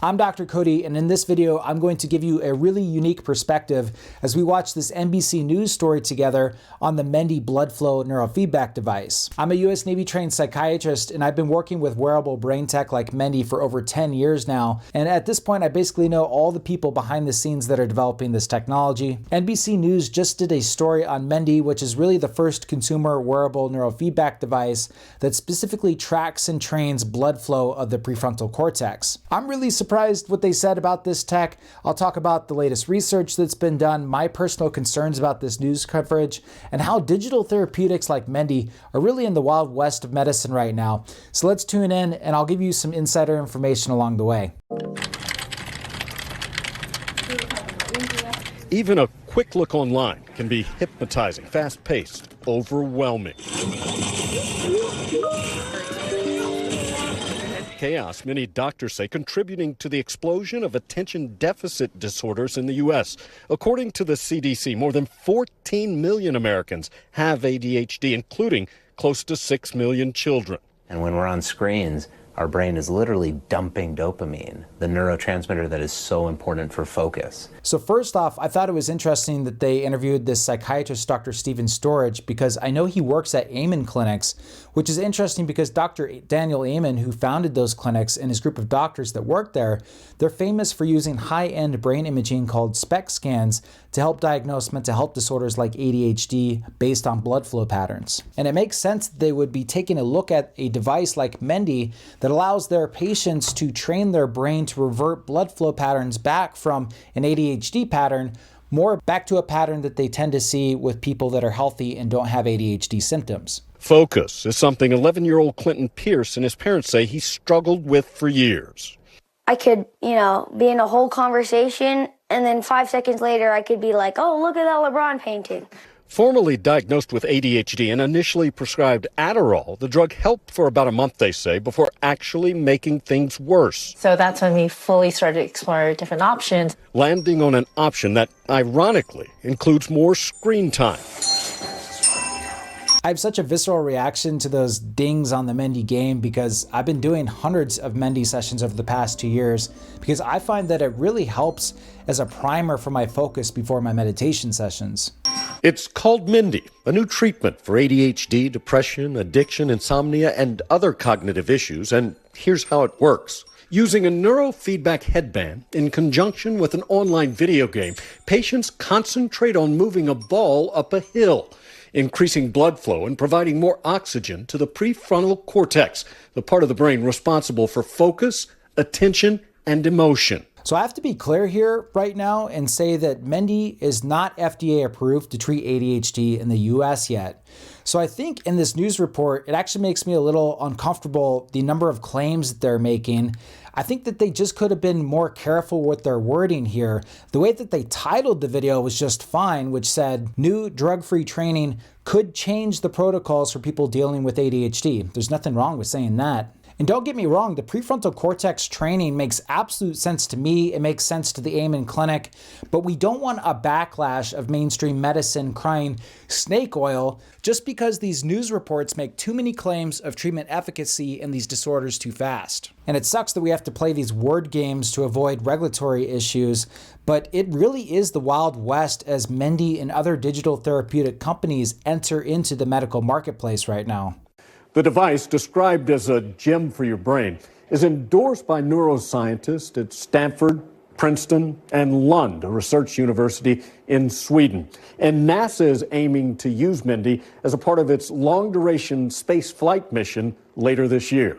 I'm Dr. Cody, and in this video, I'm going to give you a really unique perspective as we watch this NBC News story together on the Mendi blood flow neurofeedback device. I'm a US Navy trained psychiatrist, and I've been working with wearable brain tech like Mendi for over 10 years now. And at this point, I basically know all the people behind the scenes that are developing this technology. NBC News just did a story on Mendi, which is really the first consumer wearable neurofeedback device that specifically tracks and trains blood flow of the prefrontal cortex. I'm really surprised what they said about this tech. I'll talk about the latest research that's been done, my personal concerns about this news coverage, and how digital therapeutics like Mendi are really in the wild west of medicine right now. So let's tune in, and I'll give you some insider information along the way. Even a quick look online can be hypnotizing, fast-paced, overwhelming. Chaos, many doctors say, contributing to the explosion of attention deficit disorders in the U.S. According to the CDC, more than 14 million Americans have ADHD, including close to 6 million children. And when we're on screens, our brain is literally dumping dopamine, the neurotransmitter that is so important for focus. So first off, I thought it was interesting that they interviewed this psychiatrist, Dr. Stephen Storage, because I know he works at Amen Clinics, which is interesting because Dr. Daniel Amen, who founded those clinics, and his group of doctors that work there, they're famous for using high-end brain imaging called SPECT scans to help diagnose mental health disorders like ADHD based on blood flow patterns. And it makes sense that they would be taking a look at a device like Mendi that allows their patients to train their brain to revert blood flow patterns back from an ADHD pattern more back to a pattern that they tend to see with people that are healthy and don't have ADHD symptoms. Focus is something 11-year-old Clinton Pierce and his parents say he struggled with for years. I could, be in a whole conversation, and then 5 seconds later I could be like, oh, look at that LeBron painting. Formerly diagnosed with ADHD and initially prescribed Adderall, the drug helped for about a month, they say, before actually making things worse. So that's when we fully started to explore different options. Landing on an option that, ironically, includes more screen time. I have such a visceral reaction to those dings on the Mendi game because I've been doing hundreds of Mendi sessions over the past 2 years because I find that it really helps as a primer for my focus before my meditation sessions. It's called Mendi, a new treatment for ADHD, depression, addiction, insomnia, and other cognitive issues, and here's how it works. Using a neurofeedback headband in conjunction with an online video game, patients concentrate on moving a ball up a hill, increasing blood flow and providing more oxygen to the prefrontal cortex, the part of the brain responsible for focus, attention, and emotion. So I have to be clear here right now and say that Mendi is not FDA approved to treat ADHD in the US yet. So I think in this news report, it actually makes me a little uncomfortable, the number of claims that they're making. I think that they just could have been more careful with their wording here. The way that they titled the video was just fine, which said, new drug-free training could change the protocols for people dealing with ADHD. There's nothing wrong with saying that. And don't get me wrong, the prefrontal cortex training makes absolute sense to me. It makes sense to the Amen Clinic, but we don't want a backlash of mainstream medicine crying snake oil just because these news reports make too many claims of treatment efficacy in these disorders too fast. And it sucks that we have to play these word games to avoid regulatory issues, but it really is the Wild West as Mendi and other digital therapeutic companies enter into the medical marketplace right now. The device, described as a gem for your brain, is endorsed by neuroscientists at Stanford, Princeton, and Lund, a research university in Sweden. And NASA is aiming to use Mendi as a part of its long-duration space flight mission later this year.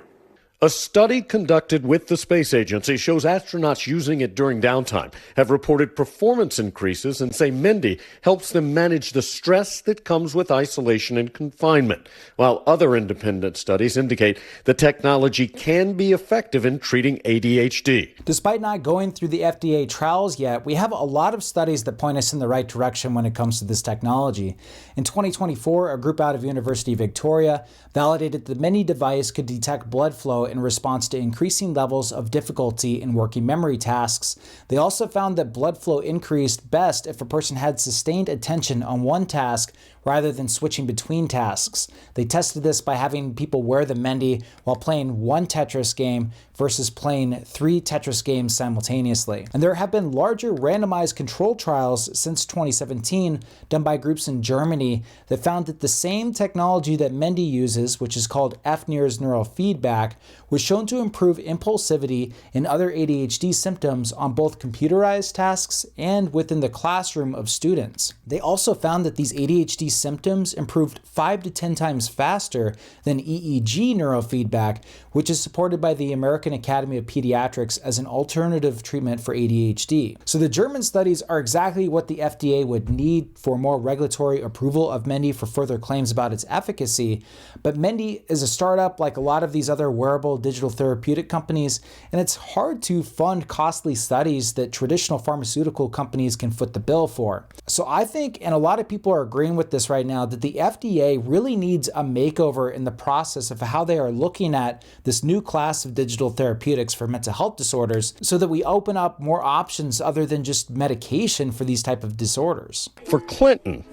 A study conducted with the space agency shows astronauts using it during downtime have reported performance increases and say Mendi helps them manage the stress that comes with isolation and confinement, while other independent studies indicate the technology can be effective in treating ADHD. Despite not going through the FDA trials yet, we have a lot of studies that point us in the right direction when it comes to this technology. In 2024, a group out of University of Victoria validated the Mendi device could detect blood flow in response to increasing levels of difficulty in working memory tasks. They also found that blood flow increased best if a person had sustained attention on one task rather than switching between tasks. They tested this by having people wear the Mendy while playing one Tetris game versus playing 3 Tetris games simultaneously. And there have been larger randomized control trials since 2017 done by groups in Germany that found that the same technology that Mendy uses, which is called FNIRS neurofeedback, was shown to improve impulsivity and other ADHD symptoms on both computerized tasks and within the classroom of students. They also found that these ADHD symptoms improved 5 to 10 times faster than EEG neurofeedback, which is supported by the American Academy of Pediatrics as an alternative treatment for ADHD. So the German studies are exactly what the FDA would need for more regulatory approval of Mendy for further claims about its efficacy. But Mendy is a startup like a lot of these other wearable digital therapeutic companies, and it's hard to fund costly studies that traditional pharmaceutical companies can foot the bill for. So I think, and a lot of people are agreeing with this right now, that the FDA really needs a makeover in the process of how they are looking at this new class of digital therapeutics for mental health disorders, so that we open up more options other than just medication for these type of disorders. For Clinton,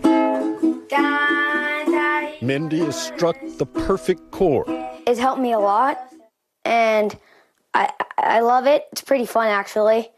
Mendy has struck the perfect chord. It's helped me a lot, and I love it. It's pretty fun, actually.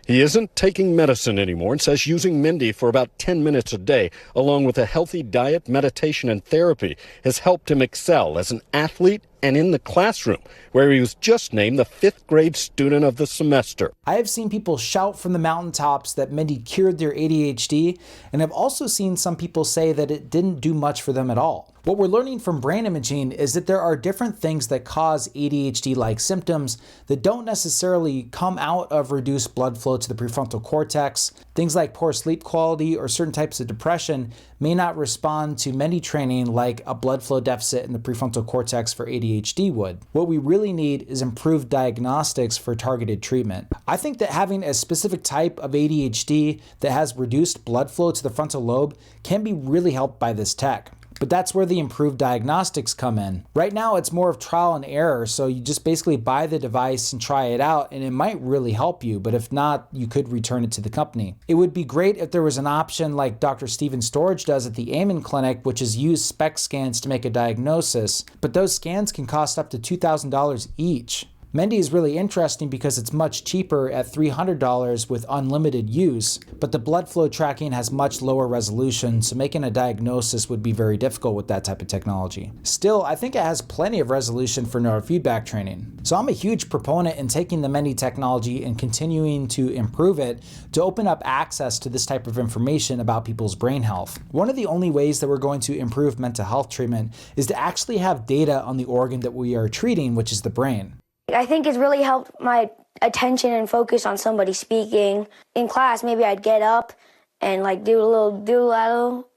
He isn't taking medicine anymore and says using Mendy for about 10 minutes a day, along with a healthy diet, meditation, and therapy, has helped him excel as an athlete and in the classroom, where he was just named the 5th grade student of the semester. I have seen people shout from the mountaintops that Mendy cured their ADHD, and I've also seen some people say that it didn't do much for them at all. What we're learning from brain imaging is that there are different things that cause ADHD-like symptoms that don't necessarily come out of reduced blood flow to the prefrontal cortex. Things like poor sleep quality or certain types of depression may not respond to Mendy training like a blood flow deficit in the prefrontal cortex for ADHD would. What we really need is improved diagnostics for targeted treatment. I think that having a specific type of ADHD that has reduced blood flow to the frontal lobe can be really helped by this tech. But that's where the improved diagnostics come in. Right now, it's more of trial and error, so you just basically buy the device and try it out, and it might really help you, but if not, you could return it to the company. It would be great if there was an option like Dr. Steven Storage does at the Amen Clinic, which is use SPECT scans to make a diagnosis, but those scans can cost up to $2,000 each. Mendy is really interesting because it's much cheaper at $300 with unlimited use, but the blood flow tracking has much lower resolution, so making a diagnosis would be very difficult with that type of technology. Still, I think it has plenty of resolution for neurofeedback training. So I'm a huge proponent in taking the Mendy technology and continuing to improve it to open up access to this type of information about people's brain health. One of the only ways that we're going to improve mental health treatment is to actually have data on the organ that we are treating, which is the brain. I think it's really helped my attention and focus on somebody speaking. In class, maybe I'd get up and like do a little doodle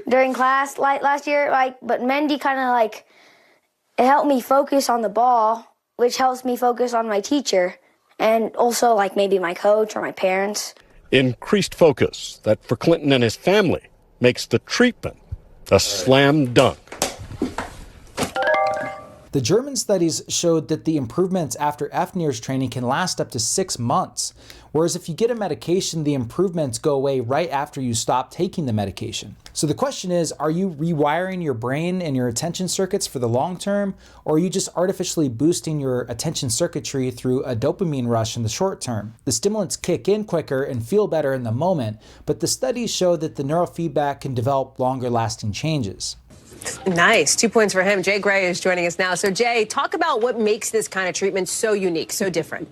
during class like last year. But Mendy kind of like, it helped me focus on the ball, which helps me focus on my teacher and also like maybe my coach or my parents. Increased focus that for Clinton and his family makes the treatment a slam dunk. The German studies showed that the improvements after FNIRS training can last up to 6 months, whereas if you get a medication, the improvements go away right after you stop taking the medication. So the question is, are you rewiring your brain and your attention circuits for the long term, or are you just artificially boosting your attention circuitry through a dopamine rush in the short term? The stimulants kick in quicker and feel better in the moment, but the studies show that the neurofeedback can develop longer lasting changes. Nice. 2 points for him. Jay Gray is joining us now. So, Jay, talk about what makes this kind of treatment so unique, so different.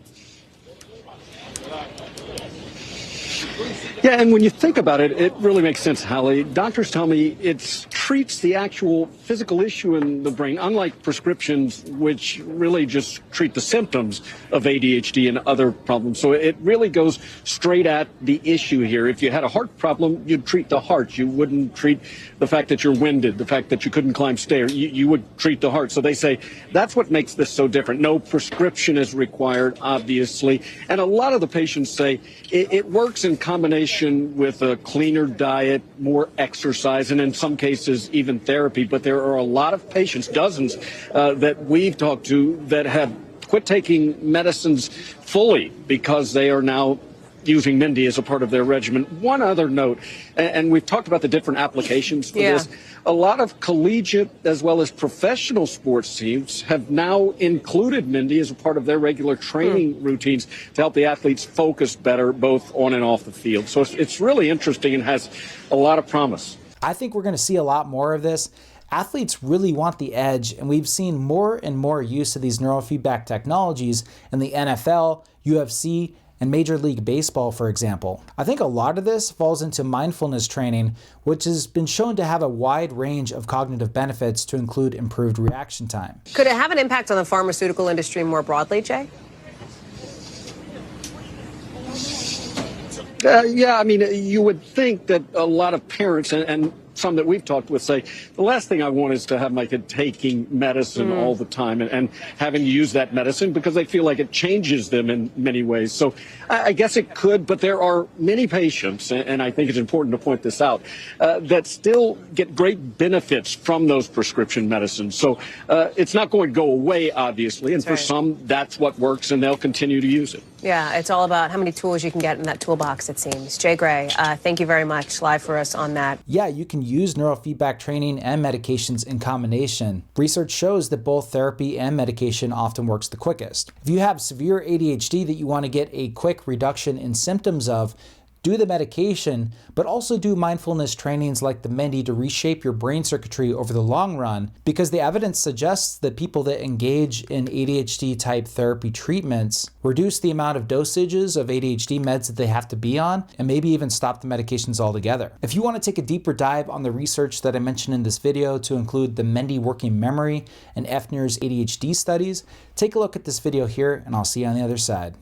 Yeah, and when you think about it, it really makes sense, Hallie. Doctors tell me it treats the actual physical issue in the brain, unlike prescriptions, which really just treat the symptoms of ADHD and other problems. So it really goes straight at the issue here. If you had a heart problem, you'd treat the heart. You wouldn't treat the fact that you're winded, the fact that you couldn't climb stairs. You would treat the heart. So they say that's what makes this so different. No prescription is required, obviously. And a lot of the patients say it works in combination with a cleaner diet, more exercise, and in some cases even therapy. But there are a lot of patients, dozens, that we've talked to that have quit taking medicines fully because they are now using Mindy as a part of their regimen. One other note, and we've talked about the different applications for this. A lot of collegiate as well as professional sports teams have now included Mindy as a part of their regular training routines to help the athletes focus better both on and off the field. So it's really interesting and has a lot of promise. I think we're going to see a lot more of this. Athletes really want the edge, and we've seen more and more use of these neurofeedback technologies in the NFL, UFC, and Major League Baseball, for example. I think a lot of this falls into mindfulness training, which has been shown to have a wide range of cognitive benefits to include improved reaction time. Could it have an impact on the pharmaceutical industry more broadly, Jay? Yeah, I mean, you would think that a lot of parents and some that we've talked with say the last thing I want is to have my kid taking medicine all the time and having to use that medicine because they feel like it changes them in many ways. So I guess it could, but there are many patients, and I think it's important to point this out, that still get great benefits from those prescription medicines. So it's not going to go away, obviously, and for some, that's what works, and they'll continue to use it. Yeah, it's all about how many tools you can get in that toolbox, it seems. Jay Gray, thank you very much, live for us on that. Yeah, you can use neurofeedback training and medications in combination. Research shows that both therapy and medication often works the quickest. If you have severe ADHD that you want to get a quick reduction in symptoms of, do the medication, but also do mindfulness trainings like the Mindy to reshape your brain circuitry over the long run, because the evidence suggests that people that engage in ADHD type therapy treatments reduce the amount of dosages of ADHD meds that they have to be on, and maybe even stop the medications altogether. If you want to take a deeper dive on the research that I mentioned in this video to include the Mindy working memory and Eftner's ADHD studies, take a look at this video here, and I'll see you on the other side.